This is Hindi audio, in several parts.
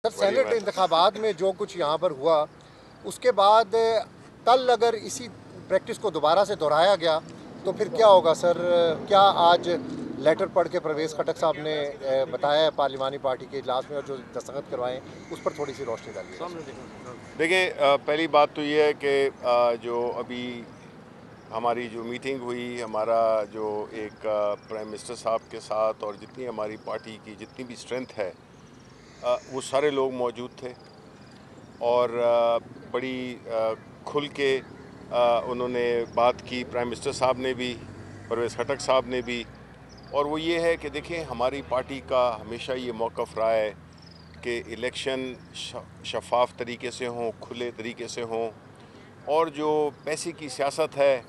सर सेनेट इंतखाबात में जो कुछ यहाँ पर हुआ उसके बाद कल अगर इसी प्रैक्टिस को दोबारा से दोहराया गया तो फिर क्या होगा सर? क्या आज लेटर पढ़ के परवेज़ खटक साहब ने बताया है पार्लिमानी पार्टी के इजलास में और जो दस्तखत करवाएं उस पर थोड़ी सी रोशनी डालिए। देखिए, पहली बात तो ये है कि जो अभी हमारी जो मीटिंग हुई, हमारा जो एक प्राइम मिनिस्टर साहब के साथ और जितनी हमारी पार्टी की जितनी भी स्ट्रेंथ है, वो सारे लोग मौजूद थे और बड़ी खुल के उन्होंने बात की। प्राइम मिनिस्टर साहब ने भी, परवेज़ खटक साहब ने भी। और वो ये है कि देखें, हमारी पार्टी का हमेशा ये मौक़िफ़ रहा है कि इलेक्शन शफाफ तरीके से हों, खुले तरीके से हों, और जो पैसे की सियासत है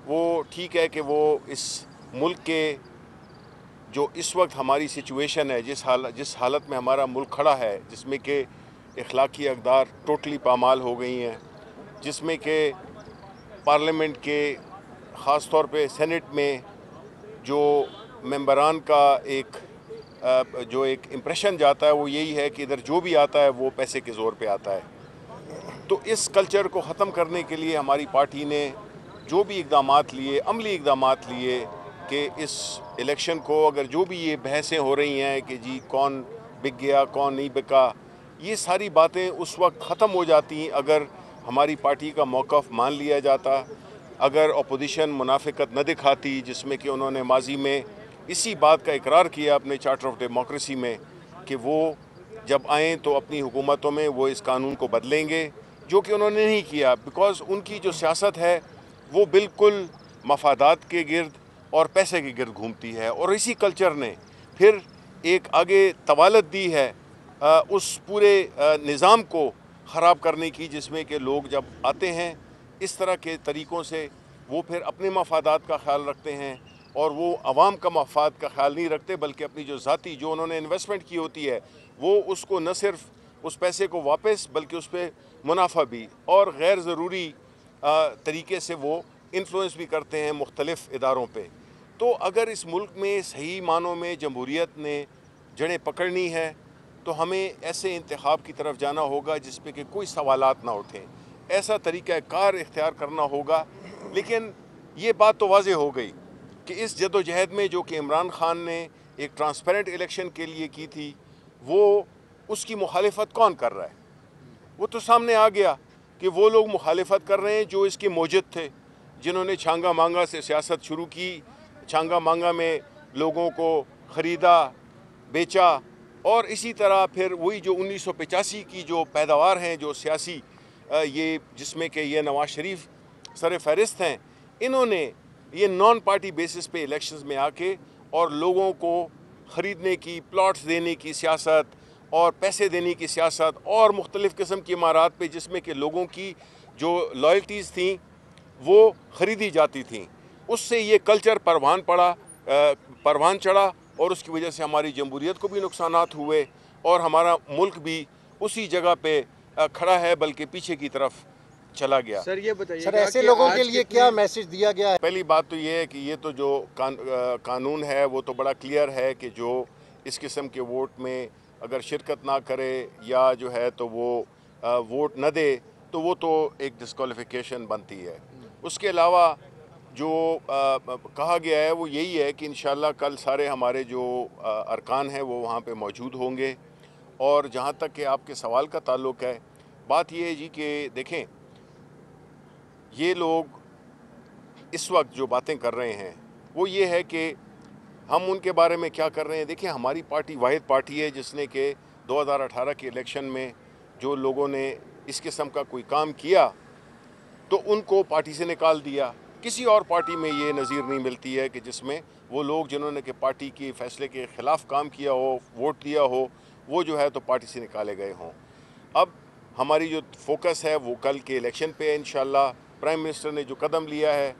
वो ठीक है कि वो इस मुल्क के जो इस वक्त हमारी सिचुएशन है, जिस हालत में हमारा मुल्क खड़ा है, जिसमें कि अखलाकी अक़दार टोटली पामाल हो गई हैं, जिसमें कि पार्लियामेंट के ख़ास तौर पे सेनेट में जो मेंबरान का जो एक इम्प्रेशन जाता है वो यही है कि इधर जो भी आता है वो पैसे के ज़ोर पे आता है। तो इस कल्चर को ख़त्म करने के लिए हमारी पार्टी ने जो भी इक़दामात लिए, अमली इक़दामात लिए कि इस इलेक्शन को, अगर जो भी ये बहसें हो रही हैं कि जी कौन बिक गया कौन नहीं बिका, ये सारी बातें उस वक्त ख़त्म हो जाती अगर हमारी पार्टी का मौक़िफ़ मान लिया जाता, अगर अपोजिशन मुनाफ़िकत न दिखाती, जिसमें कि उन्होंने माजी में इसी बात का इकरार किया अपने चार्टर ऑफ डेमोक्रेसी में कि वो जब आएँ तो अपनी हुकूमतों में वो इस कानून को बदलेंगे, जो कि उन्होंने नहीं किया। बिकॉज़ उनकी जो सियासत है वो बिल्कुल मफादात के गिर्द और पैसे के गिर्द घूमती है, और इसी कल्चर ने फिर एक आगे तवालत दी है उस पूरे निज़ाम को ख़राब करने की, जिसमें कि लोग जब आते हैं इस तरह के तरीक़ों से वो फिर अपने मफादात का ख्याल रखते हैं और वो अवाम का मफाद का ख्याल नहीं रखते, बल्कि अपनी जो ज़ाती जो उन्होंने इन्वेस्टमेंट की होती है वो उसको न सिर्फ उस पैसे को वापस बल्कि उस पर मुनाफा भी और गैर ज़रूरी तरीके से वो इन्फ्लुएंस भी करते हैं मुख्तलिफ़ इदारों पे। तो अगर इस मुल्क में सही मानों में जमहूरियत ने जड़ें पकड़नी है तो हमें ऐसे इंतखाब की तरफ जाना होगा जिस पे कि कोई सवालात ना उठें, ऐसा तरीक़ा कार इख्तियार करना होगा। लेकिन ये बात तो वाज़ेह हो गई कि इस जदोजहद में जो कि इमरान खान ने एक ट्रांसपेरेंट इलेक्शन के लिए की थी, वो उसकी मुखालिफत कौन कर रहा है? वो तो सामने आ गया कि वो लोग मुखालिफत कर रहे हैं जो इसके मौजूद थे, जिन्होंने छांगा मांगा से सियासत शुरू की, छांगा मांगा में लोगों को ख़रीदा बेचा, और इसी तरह फिर वही जो 1985 की जो पैदावार हैं जो सियासी ये जिसमें कि ये नवाज शरीफ सर फहरिस्त हैं, इन्होंने ये नॉन पार्टी बेसिस पे इलेक्शंस में आके और लोगों को ख़रीदने की, प्लॉट्स देने की सियासत और पैसे देने की सियासत और मुख्तलिफ़ किस्म की इमारात पे जिसमें कि लोगों की जो लॉयल्टीज़ थी वो ख़रीदी जाती थी, उससे ये कल्चर परवान चढ़ा और उसकी वजह से हमारी जमहूरियत को भी नुकसानात हुए और हमारा मुल्क भी उसी जगह पे खड़ा है बल्कि पीछे की तरफ चला गया। सर ये बताइए सर, ऐसे लोगों के लिए क्या मैसेज दिया गया है? पहली बात तो ये है कि ये तो जो कानून है वो तो बड़ा क्लियर है कि जो इस किस्म के वोट में अगर शिरकत ना करे या जो है तो वो वोट न दे तो वो तो एक डिस्क्वालिफिकेशन बनती है। उसके अलावा जो कहा गया है वो यही है कि इंशाल्लाह कल सारे हमारे जो अरकान हैं वो वहाँ पे मौजूद होंगे। और जहाँ तक कि आपके सवाल का ताल्लुक़ है, बात ये है जी कि देखें, ये लोग इस वक्त जो बातें कर रहे हैं वो ये है कि हम उनके बारे में क्या कर रहे हैं। देखिए, हमारी पार्टी वाहिद पार्टी है जिसने कि 2018 के इलेक्शन में जो लोगों ने इस किस्म का कोई काम किया तो उनको पार्टी से निकाल दिया। किसी और पार्टी में ये नज़ीर नहीं मिलती है कि जिसमें वो लोग जिन्होंने कि पार्टी के फ़ैसले के ख़िलाफ़ काम किया हो, वोट दिया हो, वो जो है तो पार्टी से निकाले गए हों। अब हमारी जो फोकस है वो कल के इलेक्शन पे है। इंशाल्लाह प्राइम मिनिस्टर ने जो कदम लिया है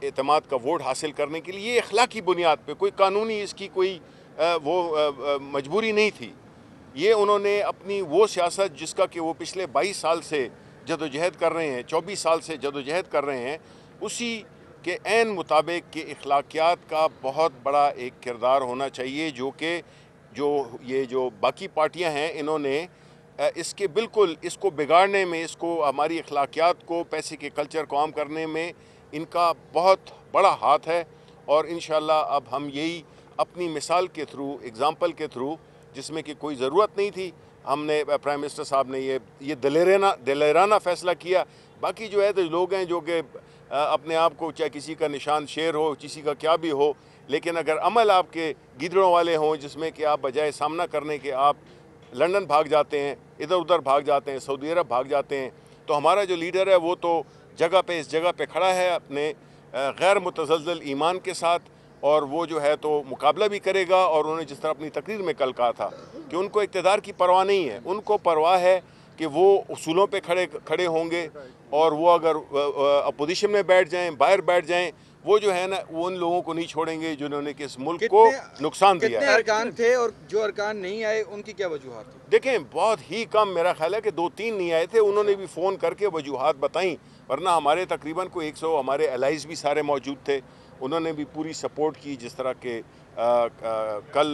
एतमाद का वोट हासिल करने के लिए, ये अखलाकी बुनियाद पे, कोई कानूनी इसकी कोई मजबूरी नहीं थी। ये उन्होंने अपनी वो सियासत जिसका कि वो पिछले 22 साल से जदोजहद कर रहे हैं, 24 साल से जदोजहद कर रहे हैं, उसी के ऐन मुताबिक के अखलाकियात का बहुत बड़ा एक किरदार होना चाहिए जो कि जो ये जो बाकी पार्टियां हैं इन्होंने इसके बिल्कुल इसको बिगाड़ने में, इसको हमारी अखलाकियात को, पैसे के कल्चर को आम करने में इनका बहुत बड़ा हाथ है। और इंशाल्लाह अब हम यही अपनी मिसाल के थ्रू, एग्ज़ाम्पल के थ्रू, जिसमें कि कोई ज़रूरत नहीं थी, हमने प्राइम मिनिस्टर साहब ने ये दिलेराना फ़ैसला किया। बाकी जो है तो लोग हैं जो कि अपने आप को, चाहे किसी का निशान शेर हो, किसी का क्या भी हो, लेकिन अगर अमल आपके गिदड़ों वाले हों जिसमें कि आप बजाय सामना करने के आप लंदन भाग जाते हैं, इधर उधर भाग जाते हैं, सऊदी अरब भाग जाते हैं, तो हमारा जो लीडर है वो तो जगह पे, इस जगह पे खड़ा है अपने गैर मुतज़लज़ल ईमान के साथ, और वो जो है तो मुकाबला भी करेगा। और उन्होंने जिस तरह अपनी तकरीर में कल कहा था कि उनको इक़्तिदार की परवाह नहीं है, उनको परवाह है कि वो उसूलों पे खड़े होंगे, और वो अगर अपोजिशन में बैठ जाएं, बाहर बैठ जाएं, वो जो है ना, वो उन लोगों को नहीं छोड़ेंगे जिन्होंने कि इस मुल्क को नुकसान दिया है। कितने अरकान थे और जो अरकान नहीं आए उनकी क्या वजूहात थी? देखें, बहुत ही कम, मेरा ख्याल है कि 2-3 नहीं आए थे, उन्होंने भी फ़ोन करके वजूहात बताई, वरना हमारे तकरीबन कोई 100 हमारे एलाइज भी सारे मौजूद थे, उन्होंने भी पूरी सपोर्ट की। जिस तरह के कल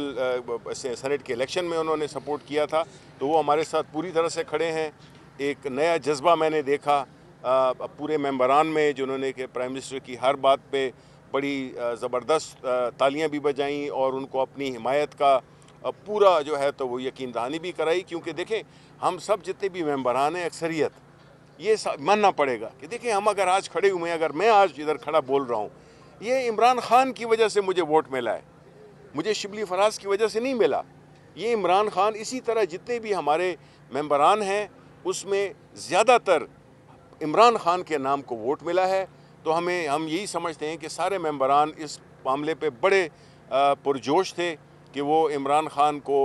सेनेट के इलेक्शन में उन्होंने सपोर्ट किया था, तो वो हमारे साथ पूरी तरह से खड़े हैं। एक नया जज्बा मैंने देखा पूरे मेंबरान में, जिन्होंने कि प्राइम मिनिस्टर की हर बात पे बड़ी ज़बरदस्त तालियां भी बजाईं और उनको अपनी हिमायत का पूरा जो है तो वो यकीन दहानी भी कराई। क्योंकि देखें, हम सब जितने भी मेंबरान हैं, अक्सरियत ये मानना पड़ेगा कि देखें, हम अगर आज खड़े हुए हैं, अगर मैं आज इधर खड़ा बोल रहा हूँ, ये इमरान खान की वजह से मुझे वोट मिला है, मुझे शिबली फराज की वजह से नहीं मिला। ये इमरान खान, इसी तरह जितने भी हमारे मेंबरान हैं उसमें ज़्यादातर इमरान खान के नाम को वोट मिला है। तो हम यही समझते हैं कि सारे मेंबरान इस मामले पे बड़े पुरजोश थे कि वो इमरान खान को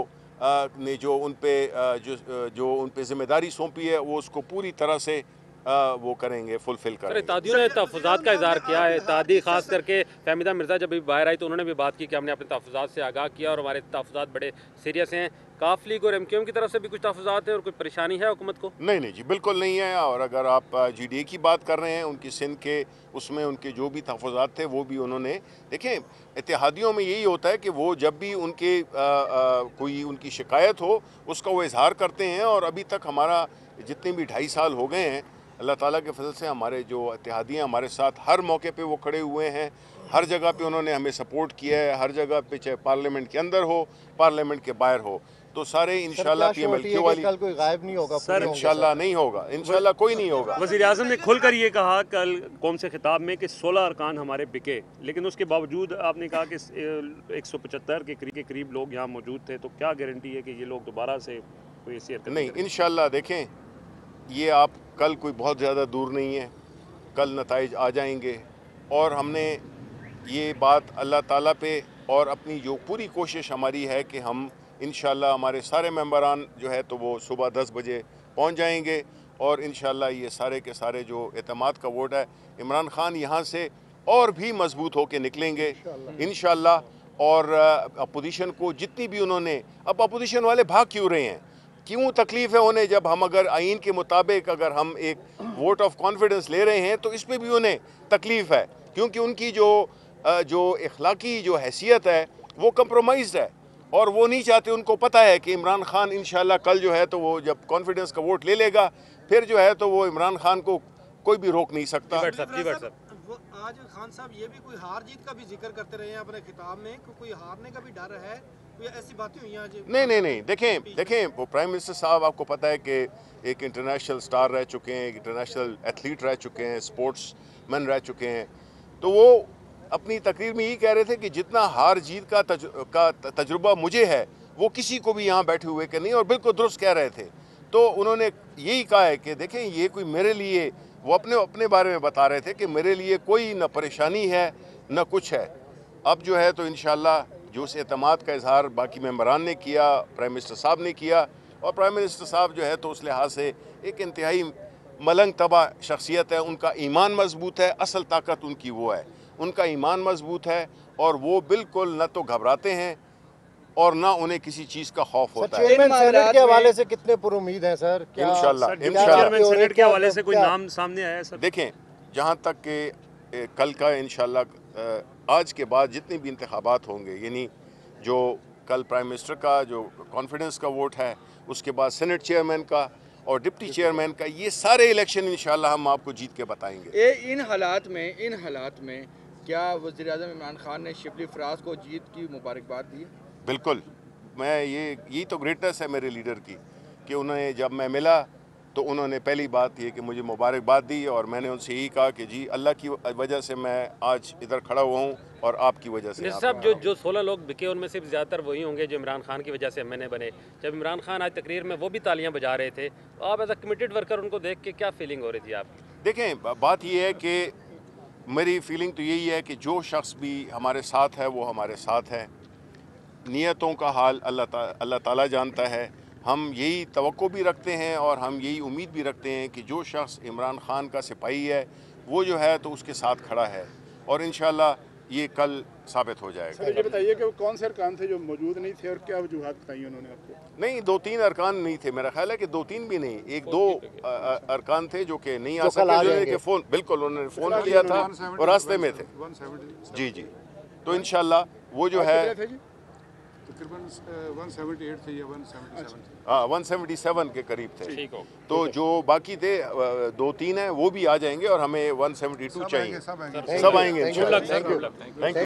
ने जो उन पे ज़िम्मेदारी सौंपी है वो उसको पूरी तरह से वो करेंगे, फुलफिल करेंगे। इत्तेहादियों ने तहफ़्फ़ुज़ात का इज़हार किया है। इत्तेहादी खास करके फ़हमीदा मिर्ज़ा जब भी बाहर आई तो उन्होंने भी बात की कि हमने अपने तहफ़्फ़ुज़ात से आगाह किया और हमारे तहफ़्फ़ुज़ात बड़े सीरियस हैं। काफ लीग और एमक्यूएम की तरफ से भी कुछ तहफ़्फ़ुज़ात हैं और कोई परेशानी है हुकूमत को? नहीं जी, बिल्कुल नहीं है। और अगर आप GDA की बात कर रहे हैं, उनकी सिंध के उसमें उनके जो भी तहफ़्फ़ुज़ात थे वो भी उन्होंने, देखें, इत्तेहादियों में यही होता है कि वो जब भी उनके कोई उनकी शिकायत हो उसका वो इजहार करते हैं। और अभी तक हमारा जितने भी 2.5 साल हो गए हैं, अल्लाह ताला के फजल से हमारे जो इत्तेहादी हैं हमारे साथ हर मौके पे वो खड़े हुए हैं, हर जगह पे उन्होंने हमें सपोर्ट किया है, हर जगह पे, चाहे पार्लियामेंट के अंदर हो, पार्लियामेंट के बाहर हो। तो सारे इंशाल्लाह PMLQ वाली कल कोई गायब नहीं होगा सर, इंशाल्लाह नहीं होगा, इंशाल्लाह कोई नहीं होगा। वज़ीर आज़म ने खुलकर ये कहा कल कौम से खिताब में कि 16 अरकान हमारे बिके, लेकिन उसके बावजूद आपने कहा कि 175 के करीब लोग यहाँ मौजूद थे। तो क्या गारंटी है कि ये लोग दोबारा से कोई ऐसी हरकत नहीं? इंशाल्लाह देखें, ये आप कल कोई बहुत ज़्यादा दूर नहीं है, कल नताइज आ जाएंगे। और हमने ये बात अल्लाह ताला पे और अपनी जो पूरी कोशिश हमारी है कि हम इंशाल्लाह हमारे सारे मेंबरान जो है तो वो सुबह 10 बजे पहुंच जाएंगे। और इंशाल्लाह ये सारे के सारे जो एतमाद का वोट है, इमरान खान यहाँ से और भी मजबूत होकर निकलेंगे इंशाल्लाह। और अपोजिशन को जितनी भी उन्होंने, अब अपोजिशन वाले भाग क्यों रहे हैं, क्यों तकलीफ़ है उन्हें, जब हम अगर आइन के मुताबिक अगर हम एक वोट ऑफ कॉन्फिडेंस ले रहे हैं तो इस पर भी उन्हें तकलीफ़ है, क्योंकि उनकी जो इखलाकी जो हैसियत है वो कंप्रोमाइज़ है। और वो नहीं चाहते, उनको पता है कि इमरान खान इंशाल्लाह कल जो है तो वो जब कॉन्फिडेंस का वोट ले लेगा, फिर जो है तो वो इमरान खान को कोई भी रोक नहीं सकता। वो आज खान साहब ये भी कोई हार जीत का भी जिक्र करते रहे हैं अपने खिताब में, कोई हारने का भी डर है, कोई ऐसी बातें हुई आज? नहीं, देखें, वो प्राइम मिनिस्टर साहब, आपको पता है कि एक इंटरनेशनल स्टार रह चुके हैं, एक इंटरनेशनल एथलीट रह चुके हैं, स्पोर्ट्स मैन रह चुके हैं। तो वो अपनी तकरीर में यही कह रहे थे कि जितना हार जीत का तजुर्बा मुझे है वो किसी को भी यहाँ बैठे हुए के नहीं, और बिल्कुल दुरुस्त कह रहे थे। तो उन्होंने यही कहा है कि देखें, ये कोई मेरे लिए, वो अपने बारे में बता रहे थे कि मेरे लिए कोई न परेशानी है न कुछ है। अब जो है तो इंशाल्लाह जो उस एतमाद का इजहार बाकी मेंबरान ने किया, प्राइम मिनिस्टर साहब ने किया, और प्राइम मिनिस्टर साहब जो है तो उस लिहाज से एक इंतहाई मलंग तबा शख्सियत है, उनका ईमान मजबूत है, असल ताकत उनकी वो है, उनका ईमान मजबूत है, और वो बिल्कुल न तो घबराते हैं और ना उन्हें किसी चीज़ का खौफ होता है। सेनेट के हवाले से कितने पुरुमीद हैं सर? इंशाल्लाह सेनेट के हवाले से कोई नाम सामने आया है सर? देखें, जहाँ तक कि कल का इंशाल्लाह आज के बाद जितने भी इंतखाबात होंगे, यानी जो कल प्राइम मिनिस्टर का जो कॉन्फिडेंस का वोट है उसके बाद सेनेट चेयरमैन का और डिप्टी चेयरमैन का, ये सारे इलेक्शन इंशाल्लाह हम आपको जीत के बताएंगे। इन हालात में क्या वज़ीर-ए-आज़म इमरान खान ने शिबली फराज को जीत की मुबारकबाद दी? बिल्कुल, मैं यही तो ग्रेटनेस है मेरे लीडर की कि उन्हें जब मैं मिला तो उन्होंने पहली बात ये कि मुझे मुबारकबाद दी और मैंने उनसे यही कहा कि जी अल्लाह की वजह से मैं आज इधर खड़ा हुआ हूँ और आपकी वजह से। मिनिस्टर साहब, जो 16 लोग बिके उनमें सिर्फ ज़्यादातर वही होंगे जो इमरान खान की वजह से एमएनए बने। जब इमरान खान आज तकरीर में वो भी तालियां बजा रहे थे, तो आप एज अ कमिटेड वर्कर उनको देख के क्या फीलिंग हो रही थी आपकी? देखें, बात ये है कि मेरी फीलिंग तो यही है कि जो शख्स भी हमारे साथ है वो हमारे साथ है। नीयतों का हाल अल्लाह ताला जानता है। हम यही तवक्को भी रखते हैं और हम यही उम्मीद भी रखते हैं कि जो शख्स इमरान खान का सिपाही है वो जो है तो उसके साथ खड़ा है और इंशाल्लाह ये कल साबित हो जाएगा। सर ये बताइए कि वो कौन से अरकान थे जो मौजूद नहीं थे और क्या वजूहत बताई उन्होंने आपको? नहीं, 2-3 अरकान नहीं थे, मेरा ख्याल है कि 2-3 भी नहीं, 1-2 अरकान थे जो कि नहीं आ सके, कि फ़ोन बिल्कुल उन्होंने फ़ोन किया था और रास्ते में थे। जी जी, तो इंशाल्लाह वो जो है तकरीबन 178 थे या 177 थे। हाँ 177 के करीब थे। तो जो बाकी थे 2-3 हैं वो भी आ जाएंगे और हमें 172 चाहिए। सब आएंगे। सब आएंगे इंशाल्लाह। Thank you.